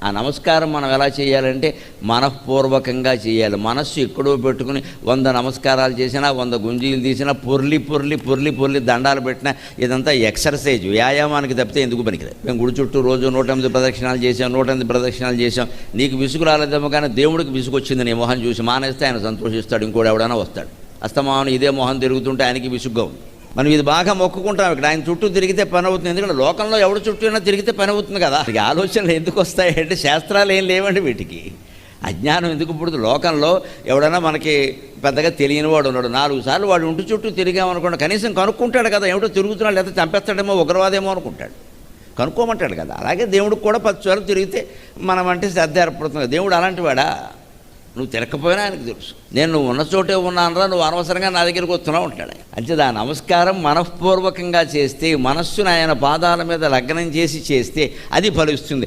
ఆ నమస్కారం మనం ఎలా చేయాలంటే మనఃపూర్వకంగా చేయాలి. మనస్సు ఎక్కడో పెట్టుకుని 100 నమస్కారాలు చేసినా, 100 గుంజీలు తీసినా, పొర్లి దండాలు పెట్టినా ఇదంతా ఎక్సర్సైజ్, వ్యాయామానికి తప్పితే ఎందుకు పనికిరాదు. మేము గుడి చుట్టూ రోజు 108 ప్రదక్షిణాలు చేసాం, 108 ప్రదక్షిణాలు చేసాం. నీకు విసుగు రాలేదేమో, కానీ దేవుడికి విసుగు వచ్చింది నీ మొహం చూసి. మానేస్తే ఆయన సంతోషిస్తాడు, ఇంకోటి ఎవడైనా వస్తాడు. అస్తమానం ఇదే మొహం తిరుగుతుంటే ఆయనకి విసుగ్గా ఉంది. మనం ఇది బాగా మొక్కుకుంటాం. ఇక్కడ ఆయన చుట్టూ తిరిగితే పని అవుతుంది. ఎందుకంటే లోకంలో ఎవడు చుట్టూ అయినా తిరిగితే పని అవుతుంది కదా. ఈ ఆలోచనలు ఎందుకు వస్తాయంటే శాస్త్రాలు ఏం లేవండి వీటికి. అజ్ఞానం ఎందుకు పుడుతుంది? లోకంలో ఎవడైనా మనకి పెద్దగా తెలియని వాడు ఉన్నాడు, 4 సార్లు వాడు ఇంటి చుట్టూ తిరిగామనుకోండి, కనీసం కనుక్కుంటాడు కదా, ఏమిటో తిరుగుతున్నాడు, లేదా చంపేస్తాడేమో, ఉగ్రవాదేమో అనుకుంటాడు, కనుక్కోమంటాడు కదా. అలాగే దేవుడికి కూడా 10 సార్లు తిరిగితే మనం అంటే శ్రద్ధ ఏర్పడుతుంది. దేవుడు అలాంటి వాడా? నువ్వు తిరగకపోయినా ఆయనకు తెలుసు. నేను నువ్వు ఉన్న చోటే ఉన్నానరా, నువ్వు అనవసరంగా నా దగ్గరికి వస్తున్నావు అంటాడు. అంటే ఆ నమస్కారం మనఃపూర్వకంగా చేస్తే, మనస్సును ఆయన పాదాల మీద లగ్నం చేసి చేస్తే అది ఫలిస్తుంది.